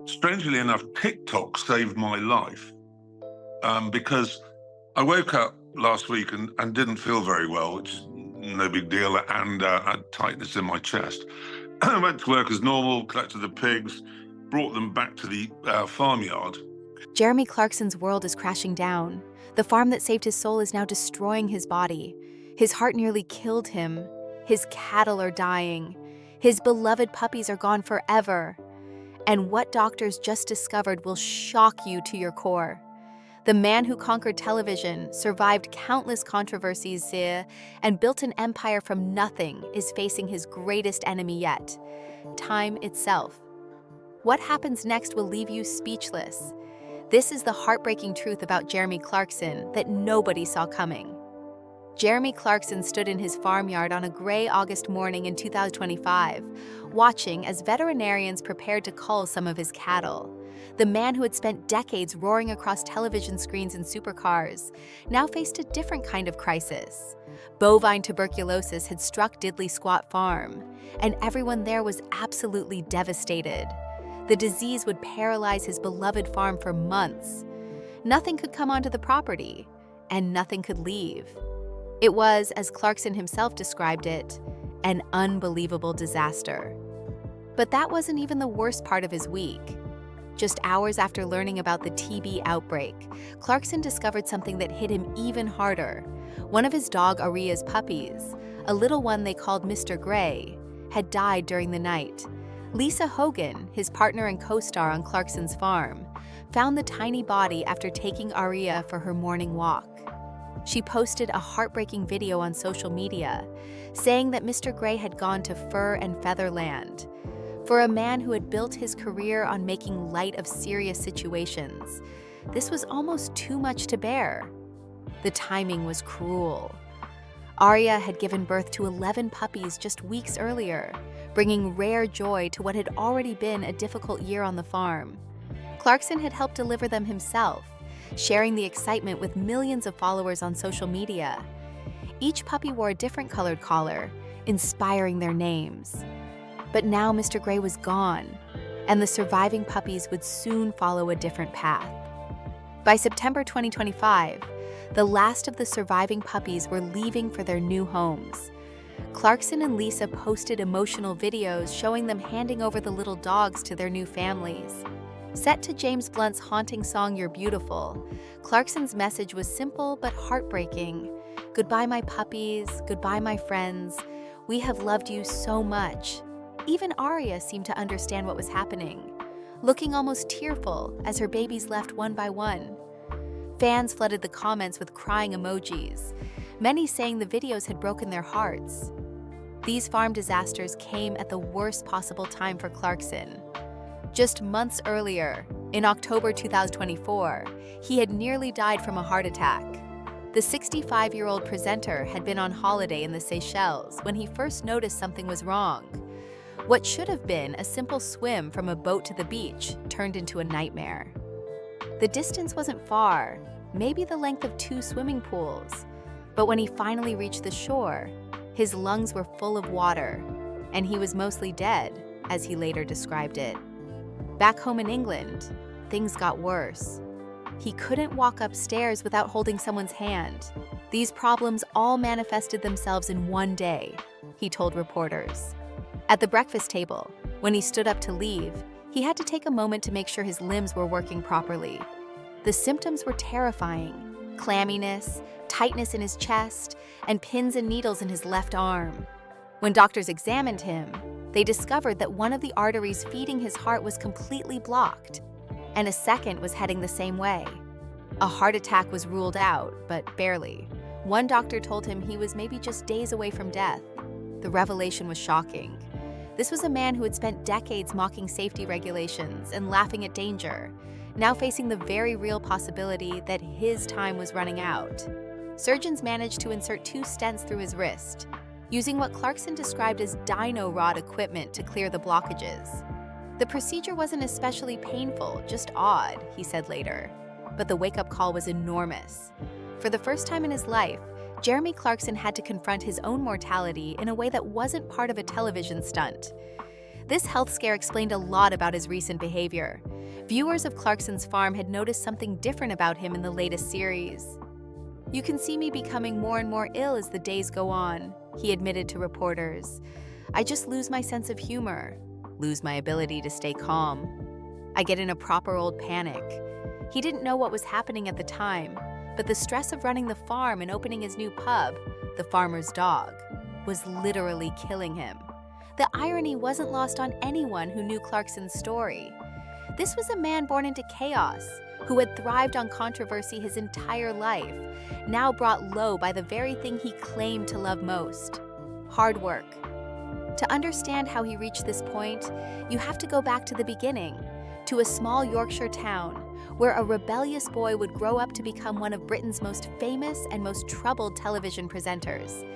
Strangely enough, TikTok saved my life because I woke up last week and didn't feel very well, which is no big deal, and had tightness in my chest. I went to work as normal, collected the pigs, brought them back to the farmyard. Jeremy Clarkson's world is crashing down. The farm that saved his soul is now destroying his body. His heart nearly killed him. His cattle are dying. His beloved puppies are gone forever. And what doctors just discovered will shock you to your core. The man who conquered television, survived countless controversies, and built an empire from nothing is facing his greatest enemy yet: time itself. What happens next will leave you speechless. This is the heartbreaking truth about Jeremy Clarkson that nobody saw coming. Jeremy Clarkson stood in his farmyard on a gray August morning in 2025, watching as veterinarians prepared to cull some of his cattle. The man who had spent decades roaring across television screens and supercars now faced a different kind of crisis. Bovine tuberculosis had struck Diddley Squat Farm, and everyone there was absolutely devastated. The disease would paralyze his beloved farm for months. Nothing could come onto the property, and nothing could leave. It was, as Clarkson himself described it, an unbelievable disaster. But that wasn't even the worst part of his week. Just hours after learning about the TB outbreak, Clarkson discovered something that hit him even harder. One of his dog Aria's puppies, a little one they called Mr. Gray, had died during the night. Lisa Hogan, his partner and co-star on Clarkson's farm, found the tiny body after taking Aria for her morning walk. She posted a heartbreaking video on social media, saying that Mr. Gray had gone to fur and feather land. For a man who had built his career on making light of serious situations, this was almost too much to bear. The timing was cruel. Aria had given birth to 11 puppies just weeks earlier, bringing rare joy to what had already been a difficult year on the farm. Clarkson had helped deliver them himself, sharing the excitement with millions of followers on social media. Each puppy wore a different colored collar, inspiring their names. But now Mr. Gray was gone, and the surviving puppies would soon follow a different path. By September 2025, the last of the surviving puppies were leaving for their new homes. Clarkson and Lisa posted emotional videos showing them handing over the little dogs to their new families. Set to James Blunt's haunting song "You're Beautiful," Clarkson's message was simple but heartbreaking. "Goodbye, my puppies. Goodbye, my friends. We have loved you so much." Even Aria seemed to understand what was happening, looking almost tearful as her babies left one by one. Fans flooded the comments with crying emojis, many saying the videos had broken their hearts. These farm disasters came at the worst possible time for Clarkson. Just months earlier, in October 2024, he had nearly died from a heart attack. The 65-year-old presenter had been on holiday in the Seychelles when he first noticed something was wrong. What should have been a simple swim from a boat to the beach turned into a nightmare. The distance wasn't far, maybe the length of 2 swimming pools. But when he finally reached the shore, his lungs were full of water, and he was mostly dead, as he later described it. Back home in England, things got worse. He couldn't walk upstairs without holding someone's hand. These problems all manifested themselves in one day, he told reporters. At the breakfast table, when he stood up to leave, he had to take a moment to make sure his limbs were working properly. The symptoms were terrifying: clamminess, tightness in his chest, and pins and needles in his left arm. When doctors examined him, they discovered that one of the arteries feeding his heart was completely blocked, and a second was heading the same way. A heart attack was ruled out, but barely. One doctor told him he was maybe just days away from death. The revelation was shocking. This was a man who had spent decades mocking safety regulations and laughing at danger, now facing the very real possibility that his time was running out. Surgeons managed to insert 2 stents through his wrist, using what Clarkson described as dino rod equipment to clear the blockages. The procedure wasn't especially painful, just odd, he said later. But the wake-up call was enormous. For the first time in his life, Jeremy Clarkson had to confront his own mortality in a way that wasn't part of a television stunt. This health scare explained a lot about his recent behavior. Viewers of Clarkson's farm had noticed something different about him in the latest series. "You can see me becoming more and more ill as the days go on," he admitted to reporters. "I just lose my sense of humor, lose my ability to stay calm. I get in a proper old panic." He didn't know what was happening at the time, but the stress of running the farm and opening his new pub, The Farmer's Dog, was literally killing him. The irony wasn't lost on anyone who knew Clarkson's story. This was a man born into chaos, who had thrived on controversy his entire life, now brought low by the very thing he claimed to love most: hard work. To understand how he reached this point, you have to go back to the beginning, to a small Yorkshire town, where a rebellious boy would grow up to become one of Britain's most famous and most troubled television presenters.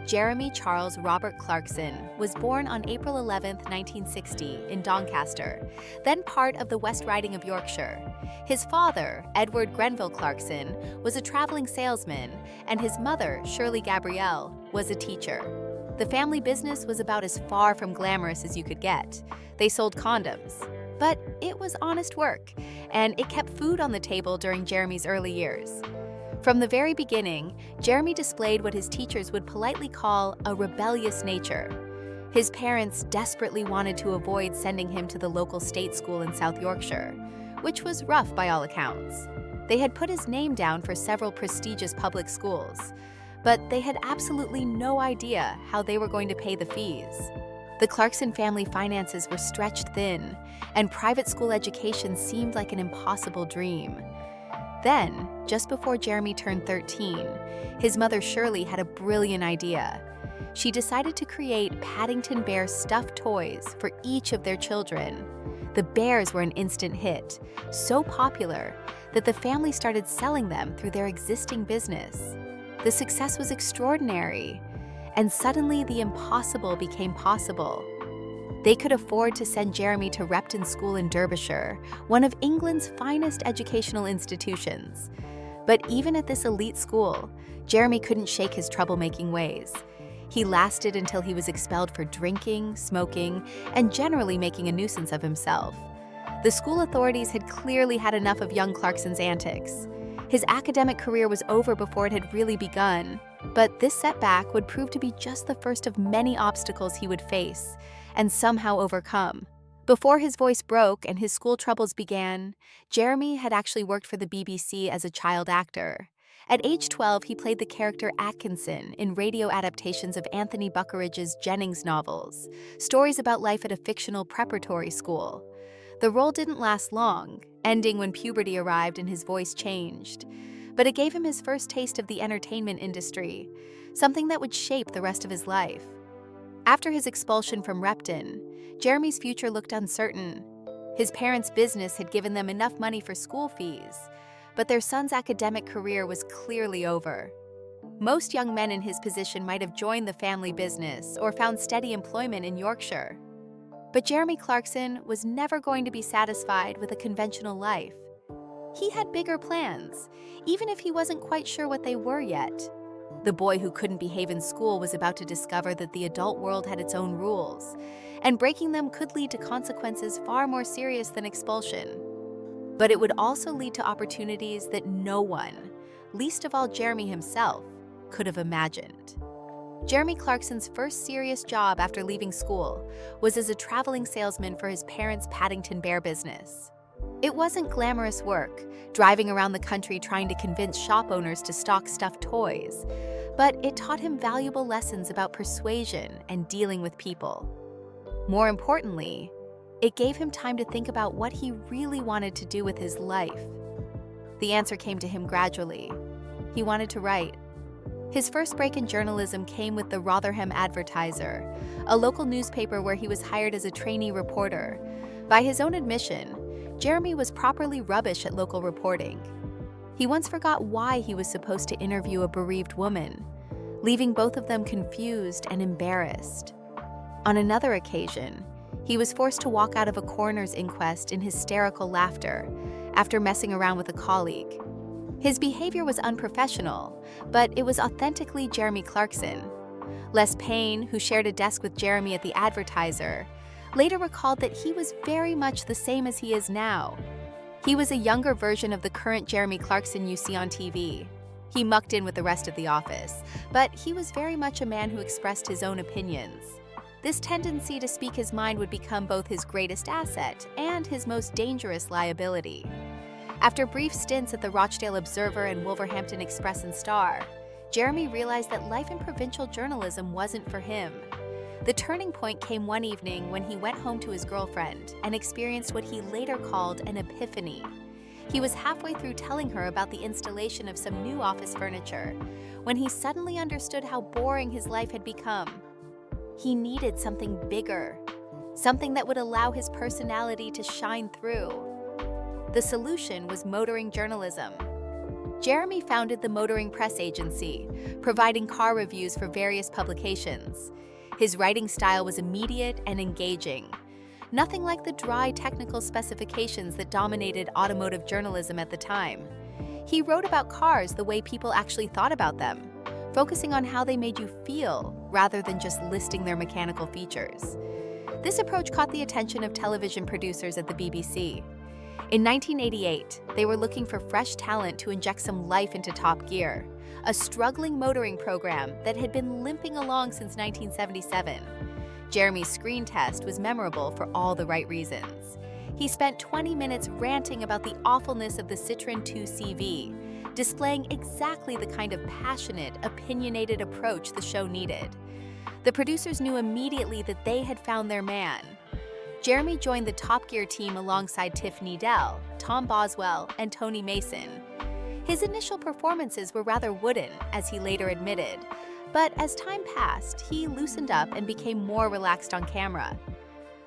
Jeremy Charles Robert Clarkson was born on April 11, 1960, in Doncaster, then part of the West Riding of Yorkshire. His father, Edward Grenville Clarkson, was a traveling salesman, and his mother, Shirley Gabrielle, was a teacher. The family business was about as far from glamorous as you could get. They sold condoms. But it was honest work, and it kept food on the table during Jeremy's early years. From the very beginning, Jeremy displayed what his teachers would politely call a rebellious nature. His parents desperately wanted to avoid sending him to the local state school in South Yorkshire, which was rough by all accounts. They had put his name down for several prestigious public schools, but they had absolutely no idea how they were going to pay the fees. The Clarkson family finances were stretched thin, and private school education seemed like an impossible dream. Then, just before Jeremy turned 13, his mother Shirley had a brilliant idea. She decided to create Paddington Bear stuffed toys for each of their children. The bears were an instant hit, so popular that the family started selling them through their existing business. The success was extraordinary, and suddenly the impossible became possible. They could afford to send Jeremy to Repton School in Derbyshire, one of England's finest educational institutions. But even at this elite school, Jeremy couldn't shake his troublemaking ways. He lasted until he was expelled for drinking, smoking, and generally making a nuisance of himself. The school authorities had clearly had enough of young Clarkson's antics. His academic career was over before it had really begun, but this setback would prove to be just the first of many obstacles he would face and somehow overcome. Before his voice broke and his school troubles began, Jeremy had actually worked for the BBC as a child actor. At age 12, he played the character Atkinson in radio adaptations of Anthony Buckeridge's Jennings novels, stories about life at a fictional preparatory school. The role didn't last long, ending when puberty arrived and his voice changed. But it gave him his first taste of the entertainment industry, something that would shape the rest of his life. After his expulsion from Repton, Jeremy's future looked uncertain. His parents' business had given them enough money for school fees, but their son's academic career was clearly over. Most young men in his position might have joined the family business or found steady employment in Yorkshire. But Jeremy Clarkson was never going to be satisfied with a conventional life. He had bigger plans, even if he wasn't quite sure what they were yet. The boy who couldn't behave in school was about to discover that the adult world had its own rules, and breaking them could lead to consequences far more serious than expulsion. But it would also lead to opportunities that no one, least of all Jeremy himself, could have imagined. Jeremy Clarkson's first serious job after leaving school was as a traveling salesman for his parents' Paddington Bear business. It wasn't glamorous work, driving around the country trying to convince shop owners to stock stuffed toys, but it taught him valuable lessons about persuasion and dealing with people. More importantly, it gave him time to think about what he really wanted to do with his life. The answer came to him gradually. He wanted to write. His first break in journalism came with the Rotherham Advertiser, a local newspaper where he was hired as a trainee reporter. By his own admission, Jeremy was properly rubbish at local reporting. He once forgot why he was supposed to interview a bereaved woman, leaving both of them confused and embarrassed. On another occasion, he was forced to walk out of a coroner's inquest in hysterical laughter after messing around with a colleague. His behavior was unprofessional, but it was authentically Jeremy Clarkson. Les Payne, who shared a desk with Jeremy at the Advertiser, later recalled that he was very much the same as he is now. He was a younger version of the current Jeremy Clarkson you see on TV. He mucked in with the rest of the office, but he was very much a man who expressed his own opinions. This tendency to speak his mind would become both his greatest asset and his most dangerous liability. After brief stints at the Rochdale Observer and Wolverhampton Express and Star, Jeremy realized that life in provincial journalism wasn't for him. The turning point came one evening when he went home to his girlfriend and experienced what he later called an epiphany. He was halfway through telling her about the installation of some new office furniture when he suddenly understood how boring his life had become. He needed something bigger, something that would allow his personality to shine through. The solution was motoring journalism. Jeremy founded the Motoring Press Agency, providing car reviews for various publications. His writing style was immediate and engaging. Nothing like the dry technical specifications that dominated automotive journalism at the time. He wrote about cars the way people actually thought about them, focusing on how they made you feel rather than just listing their mechanical features. This approach caught the attention of television producers at the BBC. In 1988, they were looking for fresh talent to inject some life into Top Gear, a struggling motoring program that had been limping along since 1977. Jeremy's screen test was memorable for all the right reasons. He spent 20 minutes ranting about the awfulness of the Citroën 2CV, displaying exactly the kind of passionate, opinionated approach the show needed. The producers knew immediately that they had found their man. Jeremy joined the Top Gear team alongside Tiff Needell, Tom Boswell, and Tony Mason. His initial performances were rather wooden, as he later admitted, but as time passed, he loosened up and became more relaxed on camera.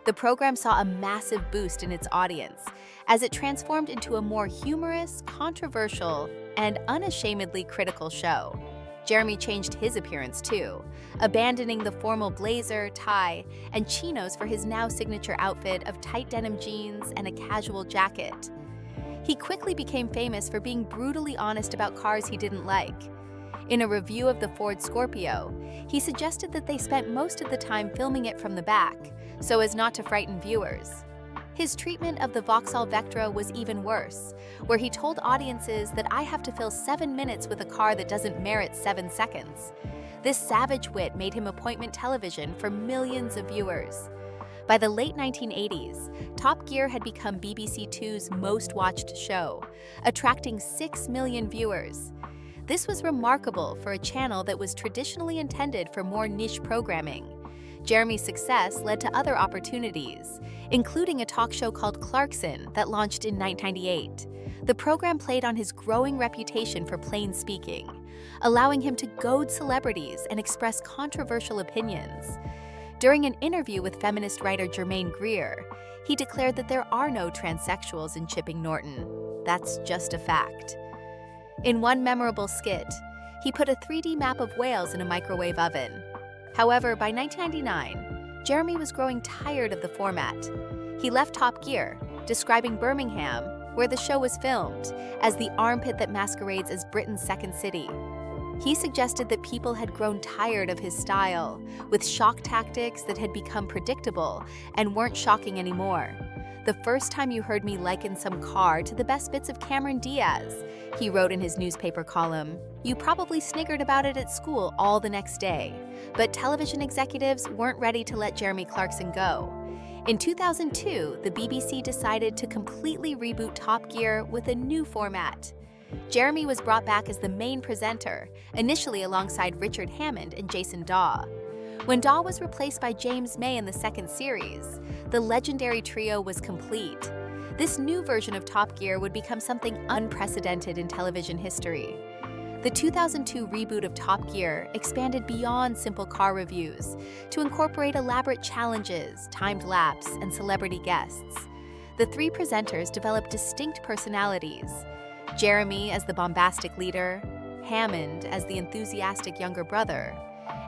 The program saw a massive boost in its audience, as it transformed into a more humorous, controversial, and unashamedly critical show. Jeremy changed his appearance too, abandoning the formal blazer, tie, and chinos for his now signature outfit of tight denim jeans and a casual jacket. He quickly became famous for being brutally honest about cars he didn't like. In a review of the Ford Scorpio, he suggested that they spent most of the time filming it from the back, so as not to frighten viewers. His treatment of the Vauxhall Vectra was even worse, where he told audiences that I have to fill 7 minutes with a car that doesn't merit 7 seconds. This savage wit made him appointment television for millions of viewers. By the late 1980s, Top Gear had become BBC Two's most-watched show, attracting 6 million viewers. This was remarkable for a channel that was traditionally intended for more niche programming. Jeremy's success led to other opportunities, including a talk show called Clarkson that launched in 1998. The program played on his growing reputation for plain speaking, allowing him to goad celebrities and express controversial opinions. During an interview with feminist writer Germaine Greer, he declared that there are no transsexuals in Chipping Norton. That's just a fact. In one memorable skit, he put a 3D map of Wales in a microwave oven. However, by 1999, Jeremy was growing tired of the format. He left Top Gear, describing Birmingham, where the show was filmed, as the armpit that masquerades as Britain's second city. He suggested that people had grown tired of his style, with shock tactics that had become predictable and weren't shocking anymore. "The first time you heard me liken some car to the best bits of Cameron Diaz," he wrote in his newspaper column. "You probably sniggered about it at school all the next day." But television executives weren't ready to let Jeremy Clarkson go. In 2002, the BBC decided to completely reboot Top Gear with a new format. Jeremy was brought back as the main presenter, initially alongside Richard Hammond and Jason Daw. When Daw was replaced by James May in the second series, the legendary trio was complete. This new version of Top Gear would become something unprecedented in television history. The 2002 reboot of Top Gear expanded beyond simple car reviews to incorporate elaborate challenges, timed laps, and celebrity guests. The three presenters developed distinct personalities: Jeremy as the bombastic leader, Hammond as the enthusiastic younger brother,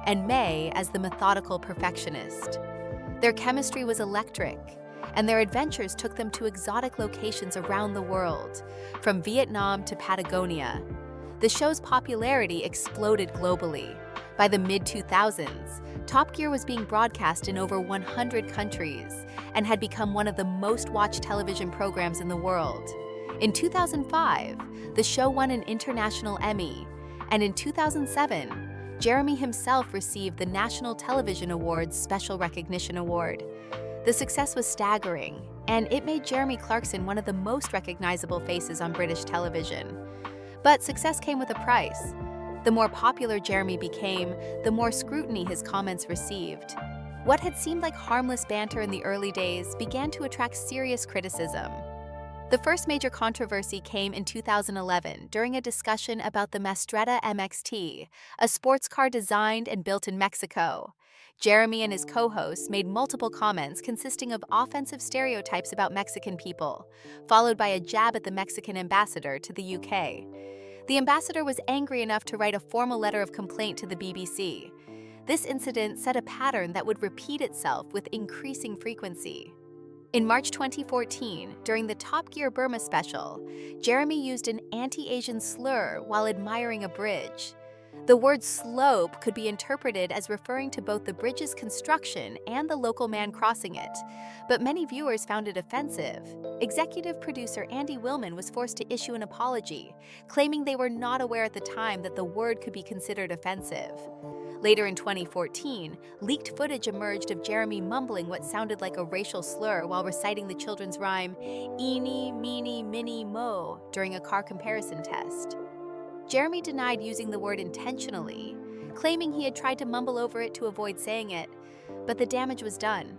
and May as the methodical perfectionist. Their chemistry was electric, and their adventures took them to exotic locations around the world, from Vietnam to Patagonia. The show's popularity exploded globally. By the mid-2000s, Top Gear was being broadcast in over 100 countries and had become one of the most watched television programs in the world. In 2005, the show won an international Emmy, and in 2007, Jeremy himself received the National Television Awards Special Recognition Award. The success was staggering, and it made Jeremy Clarkson one of the most recognizable faces on British television. But success came with a price. The more popular Jeremy became, the more scrutiny his comments received. What had seemed like harmless banter in the early days began to attract serious criticism. The first major controversy came in 2011 during a discussion about the Mastretta MXT, a sports car designed and built in Mexico. Jeremy and his co-hosts made multiple comments consisting of offensive stereotypes about Mexican people, followed by a jab at the Mexican ambassador to the UK. The ambassador was angry enough to write a formal letter of complaint to the BBC. This incident set a pattern that would repeat itself with increasing frequency. In March 2014, during the Top Gear Burma special, Jeremy used an anti-Asian slur while admiring a bridge. The word slope could be interpreted as referring to both the bridge's construction and the local man crossing it, but many viewers found it offensive. Executive producer Andy Willman was forced to issue an apology, claiming they were not aware at the time that the word could be considered offensive. Later in 2014, leaked footage emerged of Jeremy mumbling what sounded like a racial slur while reciting the children's rhyme, "Eeny, meeny, miny, mo," during a car comparison test. Jeremy denied using the word intentionally, claiming he had tried to mumble over it to avoid saying it, but the damage was done.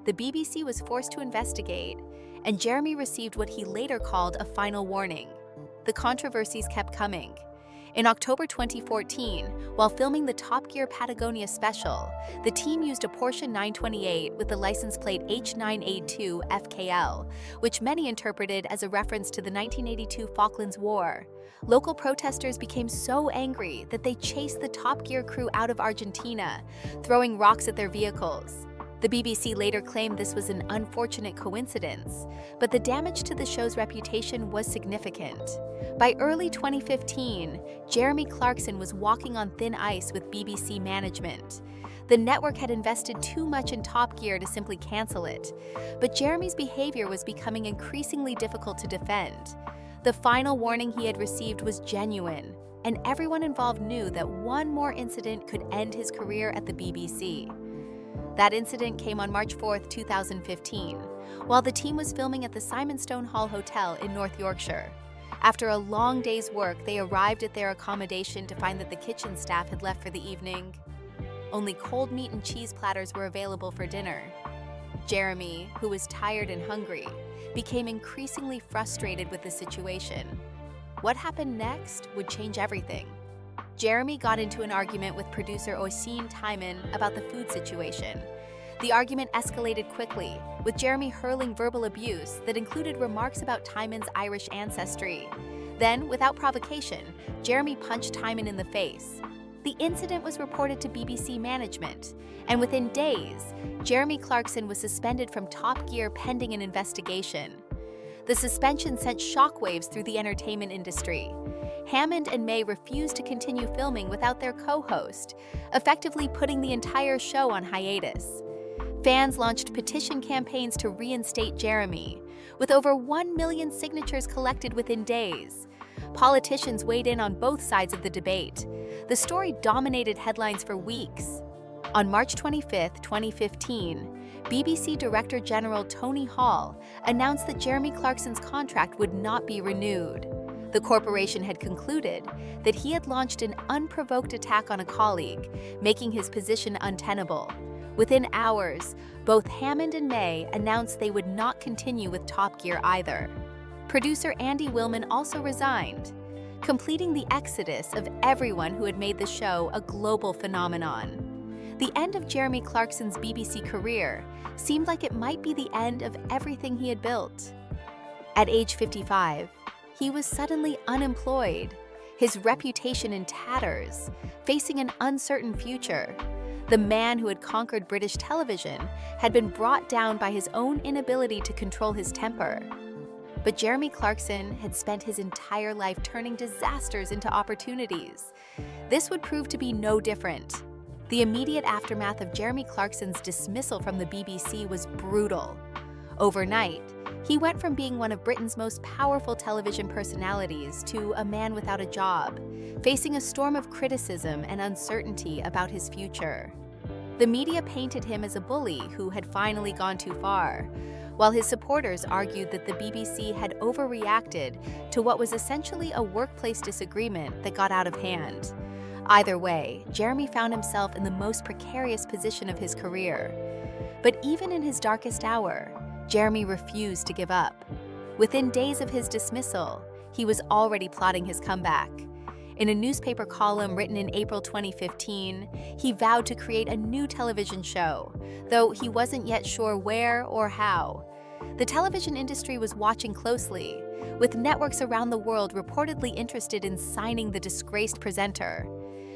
The BBC was forced to investigate, and Jeremy received what he later called a final warning. The controversies kept coming. In October 2014, while filming the Top Gear Patagonia special, the team used a Porsche 928 with the license plate H982 FKL, which many interpreted as a reference to the 1982 Falklands War. Local protesters became so angry that they chased the Top Gear crew out of Argentina, throwing rocks at their vehicles. The BBC later claimed this was an unfortunate coincidence, but the damage to the show's reputation was significant. By early 2015, Jeremy Clarkson was walking on thin ice with BBC management. The network had invested too much in Top Gear to simply cancel it, but Jeremy's behavior was becoming increasingly difficult to defend. The final warning he had received was genuine, and everyone involved knew that one more incident could end his career at the BBC. That incident came on March 4, 2015, while the team was filming at the Simonstone Hall Hotel in North Yorkshire. After a long day's work, they arrived at their accommodation to find that the kitchen staff had left for the evening. Only cold meat and cheese platters were available for dinner. Jeremy, who was tired and hungry, became increasingly frustrated with the situation. What happened next would change everything. Jeremy got into an argument with producer Oisin Timon about the food situation. The argument escalated quickly, with Jeremy hurling verbal abuse that included remarks about Timon's Irish ancestry. Then, without provocation, Jeremy punched Timon in the face. The incident was reported to BBC management, and within days, Jeremy Clarkson was suspended from Top Gear pending an investigation. The suspension sent shockwaves through the entertainment industry. Hammond and May refused to continue filming without their co-host, effectively putting the entire show on hiatus. Fans launched petition campaigns to reinstate Jeremy, with over 1 million signatures collected within days. Politicians weighed in on both sides of the debate. The story dominated headlines for weeks. On March 25, 2015, BBC Director General Tony Hall announced that Jeremy Clarkson's contract would not be renewed. The corporation had concluded that he had launched an unprovoked attack on a colleague, making his position untenable. Within hours, both Hammond and May announced they would not continue with Top Gear either. Producer Andy Willman also resigned, completing the exodus of everyone who had made the show a global phenomenon. The end of Jeremy Clarkson's BBC career seemed like it might be the end of everything he had built. At age 55, he was suddenly unemployed, his reputation in tatters, facing an uncertain future. The man who had conquered British television had been brought down by his own inability to control his temper. But Jeremy Clarkson had spent his entire life turning disasters into opportunities. This would prove to be no different. The immediate aftermath of Jeremy Clarkson's dismissal from the BBC was brutal. Overnight, he went from being one of Britain's most powerful television personalities to a man without a job, facing a storm of criticism and uncertainty about his future. The media painted him as a bully who had finally gone too far, while his supporters argued that the BBC had overreacted to what was essentially a workplace disagreement that got out of hand. Either way, Jeremy found himself in the most precarious position of his career. But even in his darkest hour, Jeremy refused to give up. Within days of his dismissal, he was already plotting his comeback. In a newspaper column written in April 2015, he vowed to create a new television show, though he wasn't yet sure where or how. The television industry was watching closely, with networks around the world reportedly interested in signing the disgraced presenter.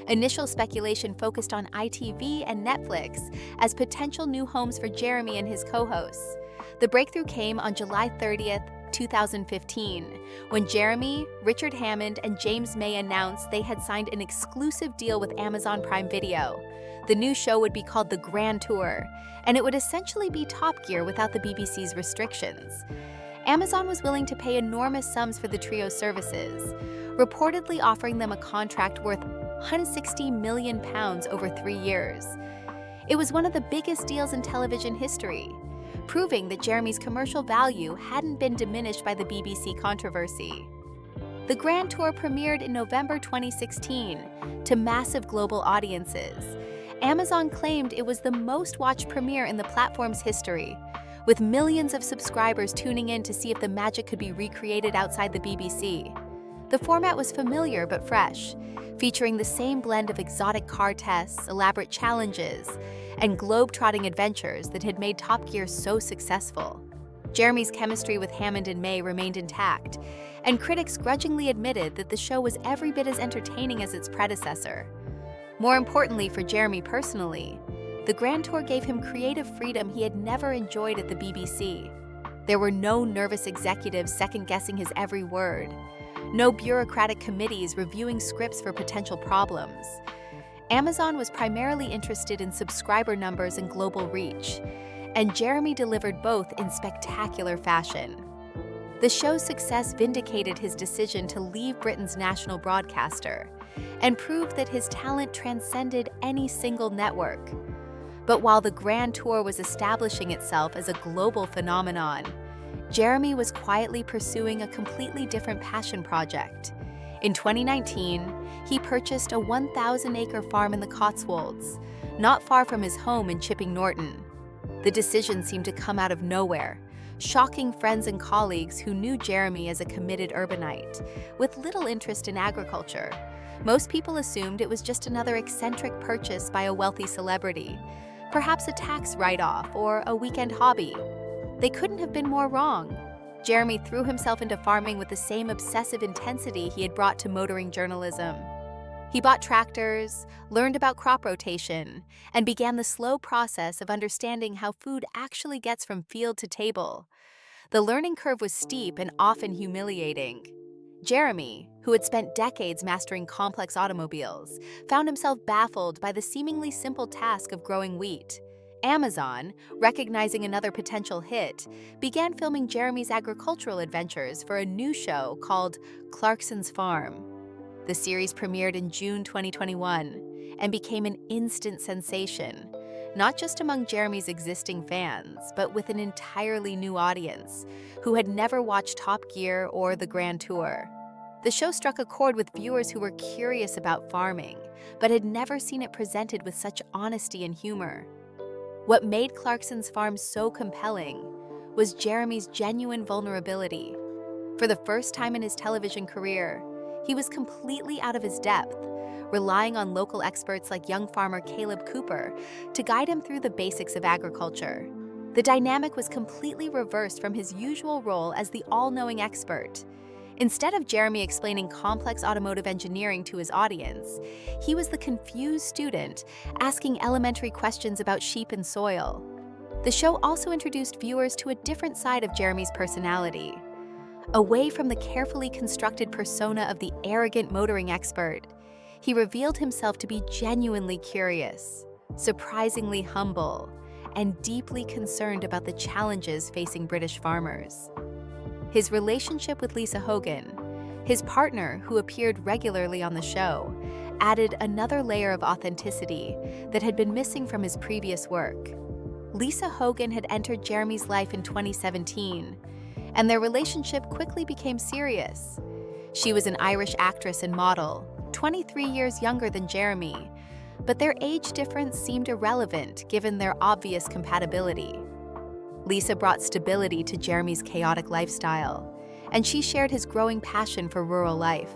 Initial speculation focused on ITV and Netflix as potential new homes for Jeremy and his co-hosts. The breakthrough came on July 30th, 2015, when Jeremy, Richard Hammond, and James May announced they had signed an exclusive deal with Amazon Prime Video. The new show would be called The Grand Tour, and it would essentially be Top Gear without the BBC's restrictions. Amazon was willing to pay enormous sums for the trio's services, reportedly offering them a contract worth £160 million over 3 years. It was one of the biggest deals in television history, proving that Jeremy's commercial value hadn't been diminished by the BBC controversy. The Grand Tour premiered in November 2016 to massive global audiences. Amazon claimed it was the most-watched premiere in the platform's history, with millions of subscribers tuning in to see if the magic could be recreated outside the BBC. The format was familiar but fresh, featuring the same blend of exotic car tests, elaborate challenges, and globe-trotting adventures that had made Top Gear so successful. Jeremy's chemistry with Hammond and May remained intact, and critics grudgingly admitted that the show was every bit as entertaining as its predecessor. More importantly for Jeremy personally, the Grand Tour gave him creative freedom he had never enjoyed at the BBC. There were no nervous executives second-guessing his every word, no bureaucratic committees reviewing scripts for potential problems. Amazon was primarily interested in subscriber numbers and global reach, and Jeremy delivered both in spectacular fashion. The show's success vindicated his decision to leave Britain's national broadcaster and proved that his talent transcended any single network. But while the Grand Tour was establishing itself as a global phenomenon, Jeremy was quietly pursuing a completely different passion project. In 2019, he purchased a 1,000-acre farm in the Cotswolds, not far from his home in Chipping Norton. The decision seemed to come out of nowhere, shocking friends and colleagues who knew Jeremy as a committed urbanite, with little interest in agriculture. Most people assumed it was just another eccentric purchase by a wealthy celebrity, perhaps a tax write-off or a weekend hobby. They couldn't have been more wrong. Jeremy threw himself into farming with the same obsessive intensity he had brought to motoring journalism. He bought tractors, learned about crop rotation, and began the slow process of understanding how food actually gets from field to table. The learning curve was steep and often humiliating. Jeremy, who had spent decades mastering complex automobiles, found himself baffled by the seemingly simple task of growing wheat. Amazon, recognizing another potential hit, began filming Jeremy's agricultural adventures for a new show called Clarkson's Farm. The series premiered in June 2021 and became an instant sensation, not just among Jeremy's existing fans, but with an entirely new audience who had never watched Top Gear or the Grand Tour. The show struck a chord with viewers who were curious about farming, but had never seen it presented with such honesty and humor. What made Clarkson's Farm so compelling was Jeremy's genuine vulnerability. For the first time in his television career, he was completely out of his depth, relying on local experts like young farmer Caleb Cooper to guide him through the basics of agriculture. The dynamic was completely reversed from his usual role as the all-knowing expert. Instead of Jeremy explaining complex automotive engineering to his audience, he was the confused student asking elementary questions about sheep and soil. The show also introduced viewers to a different side of Jeremy's personality. Away from the carefully constructed persona of the arrogant motoring expert, he revealed himself to be genuinely curious, surprisingly humble, and deeply concerned about the challenges facing British farmers. His relationship with Lisa Hogan, his partner who appeared regularly on the show, added another layer of authenticity that had been missing from his previous work. Lisa Hogan had entered Jeremy's life in 2017, and their relationship quickly became serious. She was an Irish actress and model, 23 years younger than Jeremy, but their age difference seemed irrelevant given their obvious compatibility. Lisa brought stability to Jeremy's chaotic lifestyle, and she shared his growing passion for rural life.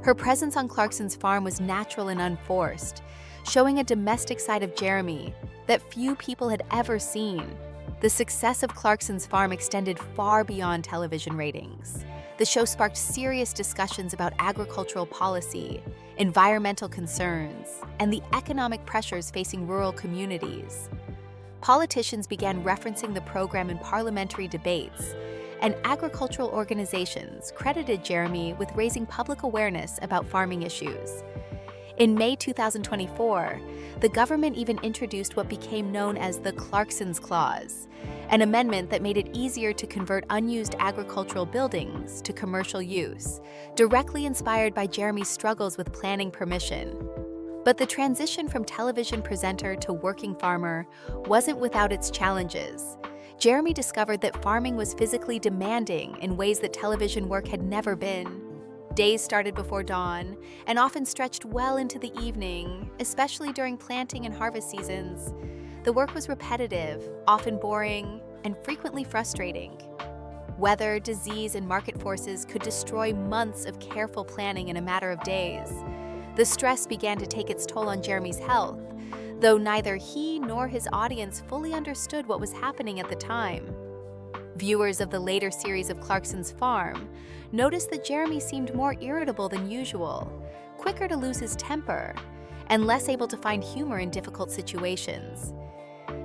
Her presence on Clarkson's farm was natural and unforced, showing a domestic side of Jeremy that few people had ever seen. The success of Clarkson's farm extended far beyond television ratings. The show sparked serious discussions about agricultural policy, environmental concerns, and the economic pressures facing rural communities. Politicians began referencing the program in parliamentary debates, and agricultural organizations credited Jeremy with raising public awareness about farming issues. In May 2024, the government even introduced what became known as the Clarkson's Clause, an amendment that made it easier to convert unused agricultural buildings to commercial use, directly inspired by Jeremy's struggles with planning permission. But the transition from television presenter to working farmer wasn't without its challenges. Jeremy discovered that farming was physically demanding in ways that television work had never been. Days started before dawn and often stretched well into the evening, especially during planting and harvest seasons. The work was repetitive, often boring, and frequently frustrating. Weather, disease, and market forces could destroy months of careful planning in a matter of days. The stress began to take its toll on Jeremy's health, though neither he nor his audience fully understood what was happening at the time. Viewers of the later series of Clarkson's Farm noticed that Jeremy seemed more irritable than usual, quicker to lose his temper, and less able to find humor in difficult situations.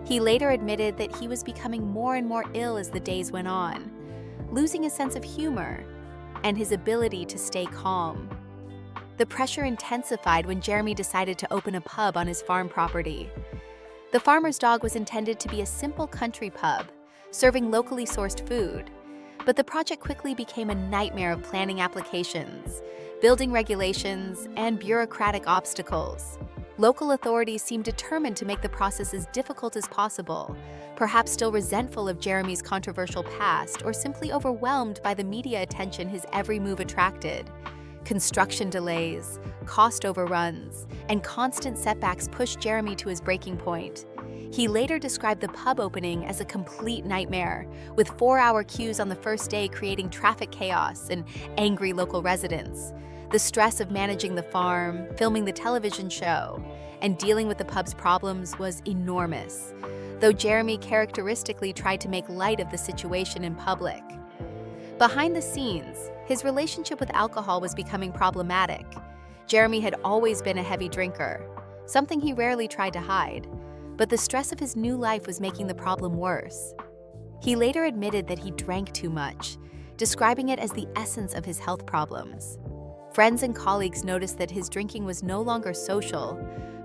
He later admitted that he was becoming more and more ill as the days went on, losing his sense of humor and his ability to stay calm. The pressure intensified when Jeremy decided to open a pub on his farm property. The farmer's dog was intended to be a simple country pub, serving locally sourced food, but the project quickly became a nightmare of planning applications, building regulations, and bureaucratic obstacles. Local authorities seemed determined to make the process as difficult as possible, perhaps still resentful of Jeremy's controversial past or simply overwhelmed by the media attention his every move attracted. Construction delays, cost overruns, and constant setbacks pushed Jeremy to his breaking point. He later described the pub opening as a complete nightmare, with 4-hour queues on the first day creating traffic chaos and angry local residents. The stress of managing the farm, filming the television show, and dealing with the pub's problems was enormous, though Jeremy characteristically tried to make light of the situation in public. Behind the scenes, his relationship with alcohol was becoming problematic. Jeremy had always been a heavy drinker, something he rarely tried to hide, but the stress of his new life was making the problem worse. He later admitted that he drank too much, describing it as the essence of his health problems. Friends and colleagues noticed that his drinking was no longer social,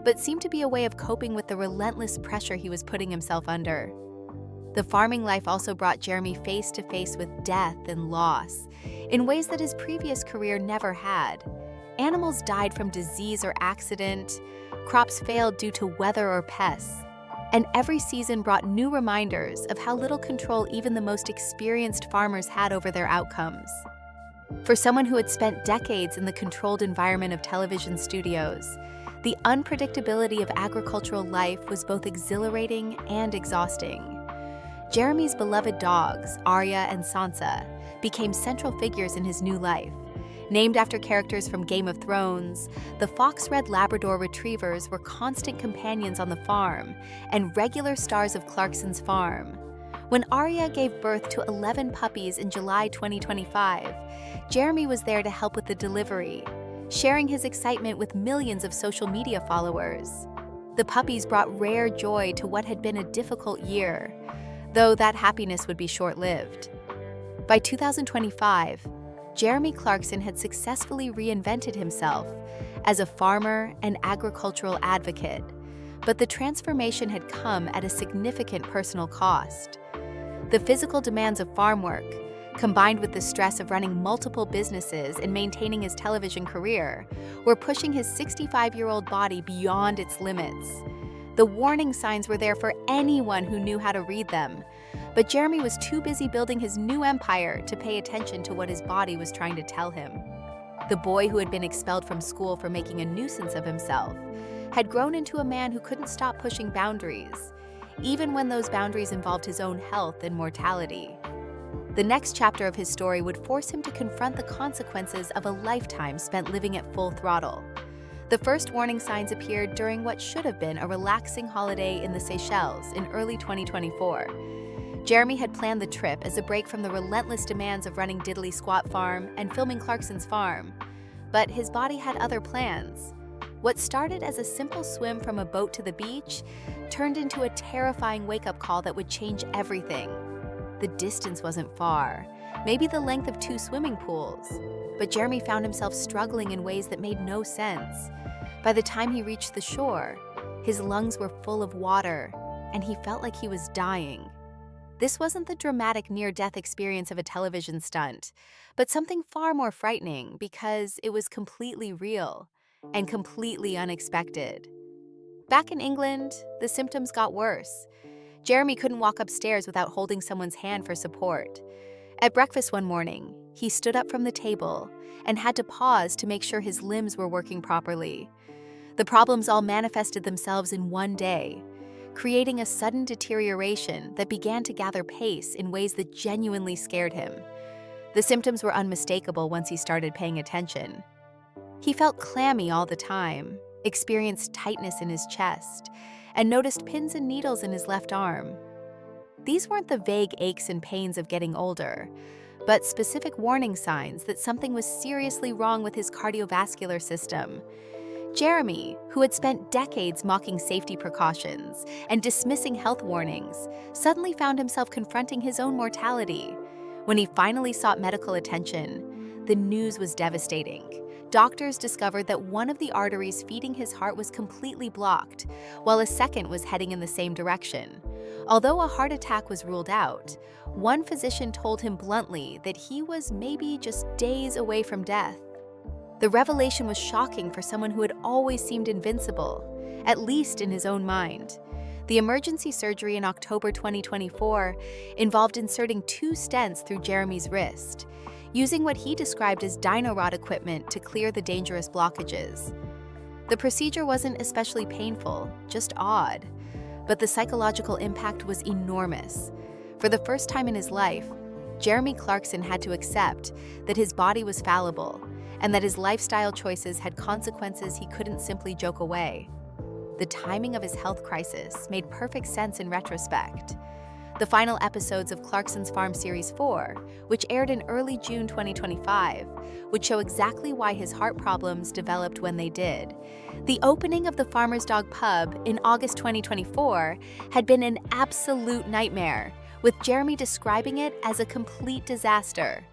but seemed to be a way of coping with the relentless pressure he was putting himself under. The farming life also brought Jeremy face to face with death and loss in ways that his previous career never had. Animals died from disease or accident, crops failed due to weather or pests, and every season brought new reminders of how little control even the most experienced farmers had over their outcomes. For someone who had spent decades in the controlled environment of television studios, the unpredictability of agricultural life was both exhilarating and exhausting. Jeremy's beloved dogs, Arya and Sansa, became central figures in his new life. Named after characters from Game of Thrones, the fox-red Labrador retrievers were constant companions on the farm and regular stars of Clarkson's Farm. When Arya gave birth to 11 puppies in July 2025, Jeremy was there to help with the delivery, sharing his excitement with millions of social media followers. The puppies brought rare joy to what had been a difficult year, though that happiness would be short-lived. By 2025, Jeremy Clarkson had successfully reinvented himself as a farmer and agricultural advocate, but the transformation had come at a significant personal cost. The physical demands of farm work, combined with the stress of running multiple businesses and maintaining his television career, were pushing his 65-year-old body beyond its limits. The warning signs were there for anyone who knew how to read them, but Jeremy was too busy building his new empire to pay attention to what his body was trying to tell him. The boy who had been expelled from school for making a nuisance of himself had grown into a man who couldn't stop pushing boundaries, even when those boundaries involved his own health and mortality. The next chapter of his story would force him to confront the consequences of a lifetime spent living at full throttle. The first warning signs appeared during what should have been a relaxing holiday in the Seychelles in early 2024. Jeremy had planned the trip as a break from the relentless demands of running Diddley Squat Farm and filming Clarkson's farm. But his body had other plans. What started as a simple swim from a boat to the beach turned into a terrifying wake-up call that would change everything. The distance wasn't far, maybe the length of 2 swimming pools, but Jeremy found himself struggling in ways that made no sense. By the time he reached the shore, his lungs were full of water, and he felt like he was dying. This wasn't the dramatic near-death experience of a television stunt, but something far more frightening because it was completely real and completely unexpected. Back in England, the symptoms got worse. Jeremy couldn't walk upstairs without holding someone's hand for support. At breakfast one morning, he stood up from the table and had to pause to make sure his limbs were working properly. The problems all manifested themselves in one day, creating a sudden deterioration that began to gather pace in ways that genuinely scared him. The symptoms were unmistakable once he started paying attention. He felt clammy all the time, experienced tightness in his chest, and noticed pins and needles in his left arm. These weren't the vague aches and pains of getting older, but specific warning signs that something was seriously wrong with his cardiovascular system. Jeremy, who had spent decades mocking safety precautions and dismissing health warnings, suddenly found himself confronting his own mortality. When he finally sought medical attention, the news was devastating. Doctors discovered that one of the arteries feeding his heart was completely blocked, while a second was heading in the same direction. Although a heart attack was ruled out, one physician told him bluntly that he was maybe just days away from death. The revelation was shocking for someone who had always seemed invincible, at least in his own mind. The emergency surgery in October 2024 involved inserting 2 stents through Jeremy's wrist, using what he described as dino rod equipment to clear the dangerous blockages. The procedure wasn't especially painful, just odd, but the psychological impact was enormous. For the first time in his life, Jeremy Clarkson had to accept that his body was fallible and that his lifestyle choices had consequences he couldn't simply joke away. The timing of his health crisis made perfect sense in retrospect. The final episodes of Clarkson's Farm Series 4, which aired in early June 2025, would show exactly why his heart problems developed when they did. The opening of the Farmer's Dog pub in August 2024 had been an absolute nightmare, with Jeremy describing it as a complete disaster.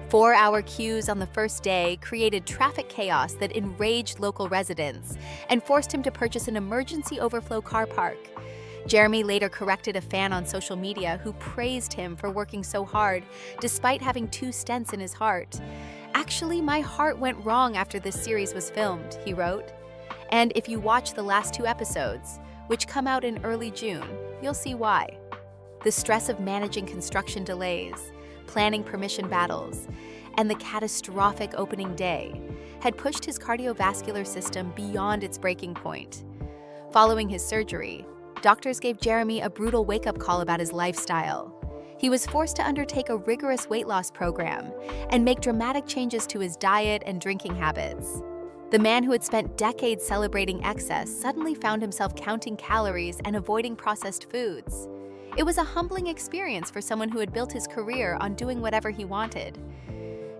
4-hour queues on the first day created traffic chaos that enraged local residents and forced him to purchase an emergency overflow car park. Jeremy later corrected a fan on social media who praised him for working so hard despite having 2 stents in his heart. "Actually, my heart went wrong after this series was filmed," he wrote. And if you watch the last 2 episodes, which come out in early June, you'll see why. The stress of managing construction delays, planning permission battles, and the catastrophic opening day had pushed his cardiovascular system beyond its breaking point. Following his surgery, doctors gave Jeremy a brutal wake-up call about his lifestyle. He was forced to undertake a rigorous weight loss program and make dramatic changes to his diet and drinking habits. The man who had spent decades celebrating excess suddenly found himself counting calories and avoiding processed foods. It was a humbling experience for someone who had built his career on doing whatever he wanted.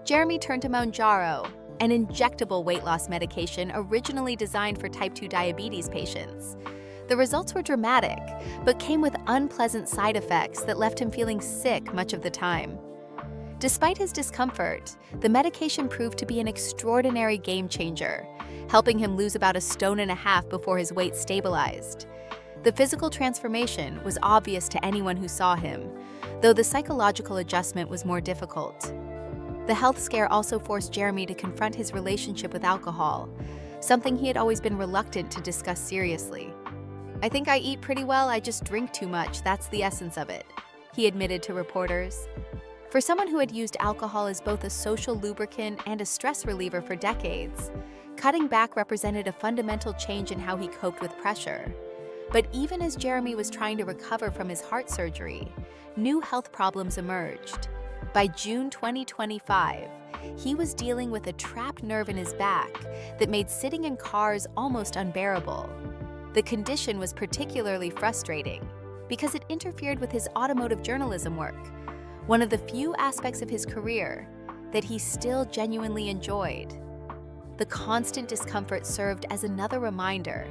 Jeremy turned to Mounjaro, an injectable weight loss medication originally designed for type 2 diabetes patients. The results were dramatic, but came with unpleasant side effects that left him feeling sick much of the time. Despite his discomfort, the medication proved to be an extraordinary game changer, helping him lose about 1.5 stones before his weight stabilized. The physical transformation was obvious to anyone who saw him, though the psychological adjustment was more difficult. The health scare also forced Jeremy to confront his relationship with alcohol, something he had always been reluctant to discuss seriously. "I think I eat pretty well, I just drink too much, that's the essence of it," he admitted to reporters. For someone who had used alcohol as both a social lubricant and a stress reliever for decades, cutting back represented a fundamental change in how he coped with pressure. But even as Jeremy was trying to recover from his heart surgery, new health problems emerged. By June 2025, he was dealing with a trapped nerve in his back that made sitting in cars almost unbearable. The condition was particularly frustrating because it interfered with his automotive journalism work, one of the few aspects of his career that he still genuinely enjoyed. The constant discomfort served as another reminder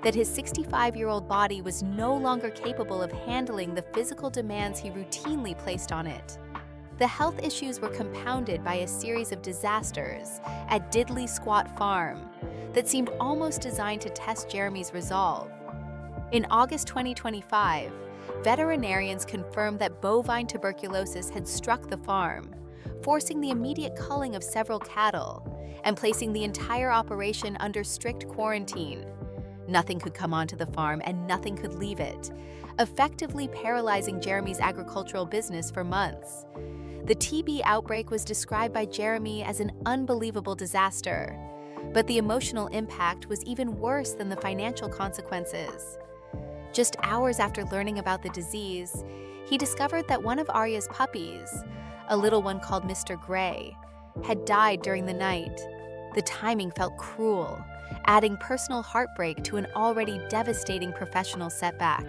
that his 65-year-old body was no longer capable of handling the physical demands he routinely placed on it. The health issues were compounded by a series of disasters at Diddley Squat Farm that seemed almost designed to test Jeremy's resolve. In August 2025, veterinarians confirmed that bovine tuberculosis had struck the farm, forcing the immediate culling of several cattle and placing the entire operation under strict quarantine. Nothing could come onto the farm and nothing could leave it, effectively paralyzing Jeremy's agricultural business for months. The TB outbreak was described by Jeremy as an unbelievable disaster, but the emotional impact was even worse than the financial consequences. Just hours after learning about the disease, he discovered that one of Arya's puppies, a little one called Mr. Gray, had died during the night. The timing felt cruel, adding personal heartbreak to an already devastating professional setback.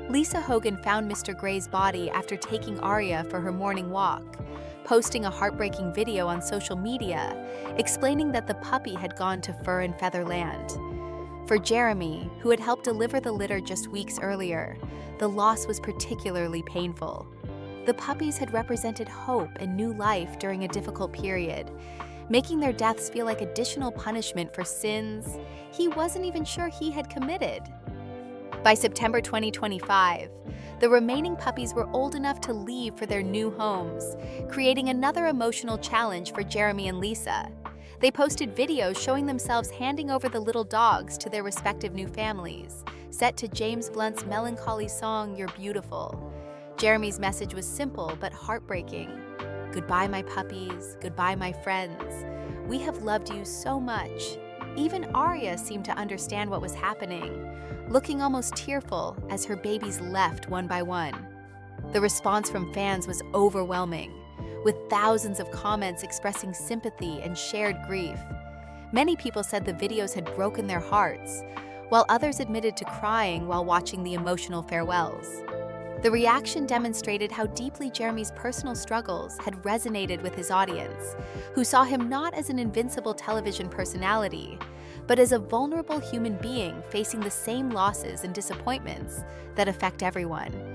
Lisa Hogan found Mr. Gray's body after taking Arya for her morning walk, posting a heartbreaking video on social media explaining that the puppy had gone to fur and feather land. For Jeremy, who had helped deliver the litter just weeks earlier, the loss was particularly painful. The puppies had represented hope and new life during a difficult period, making their deaths feel like additional punishment for sins he wasn't even sure he had committed. By September 2025, the remaining puppies were old enough to leave for their new homes, creating another emotional challenge for Jeremy and Lisa. They posted videos showing themselves handing over the little dogs to their respective new families, set to James Blunt's melancholy song, "You're Beautiful." Jeremy's message was simple but heartbreaking. "Goodbye, my puppies. Goodbye, my friends. We have loved you so much." Even Arya seemed to understand what was happening, looking almost tearful as her babies left one by one. The response from fans was overwhelming, with thousands of comments expressing sympathy and shared grief. Many people said the videos had broken their hearts, while others admitted to crying while watching the emotional farewells. The reaction demonstrated how deeply Jeremy's personal struggles had resonated with his audience, who saw him not as an invincible television personality, but as a vulnerable human being facing the same losses and disappointments that affect everyone.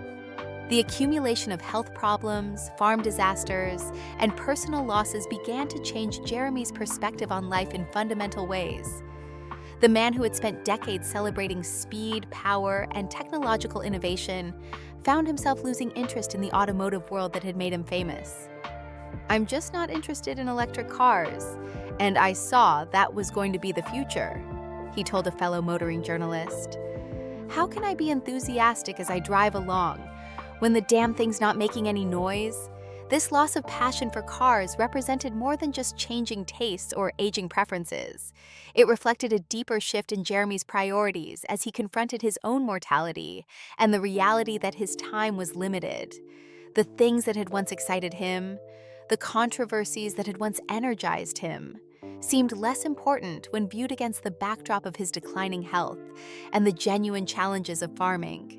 The accumulation of health problems, farm disasters, and personal losses began to change Jeremy's perspective on life in fundamental ways. The man who had spent decades celebrating speed, power, and technological innovation found himself losing interest in the automotive world that had made him famous. "I'm just not interested in electric cars, and I saw that was going to be the future," he told a fellow motoring journalist. "How can I be enthusiastic as I drive along when the damn thing's not making any noise?" This loss of passion for cars represented more than just changing tastes or aging preferences. It reflected a deeper shift in Jeremy's priorities as he confronted his own mortality and the reality that his time was limited. The things that had once excited him, the controversies that had once energized him, seemed less important when viewed against the backdrop of his declining health and the genuine challenges of farming.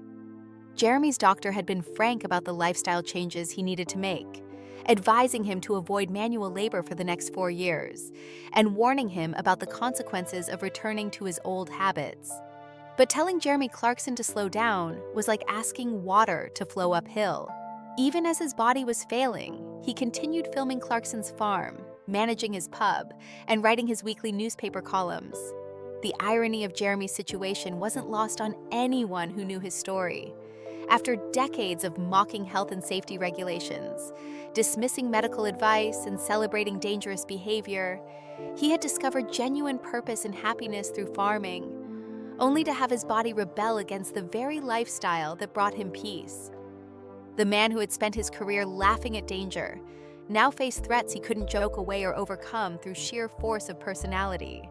Jeremy's doctor had been frank about the lifestyle changes he needed to make, advising him to avoid manual labor for the next 4 years, and warning him about the consequences of returning to his old habits. But telling Jeremy Clarkson to slow down was like asking water to flow uphill. Even as his body was failing, he continued filming Clarkson's farm, managing his pub, and writing his weekly newspaper columns. The irony of Jeremy's situation wasn't lost on anyone who knew his story. After decades of mocking health and safety regulations, dismissing medical advice, and celebrating dangerous behavior, he had discovered genuine purpose and happiness through farming, only to have his body rebel against the very lifestyle that brought him peace. The man who had spent his career laughing at danger now faced threats he couldn't joke away or overcome through sheer force of personality.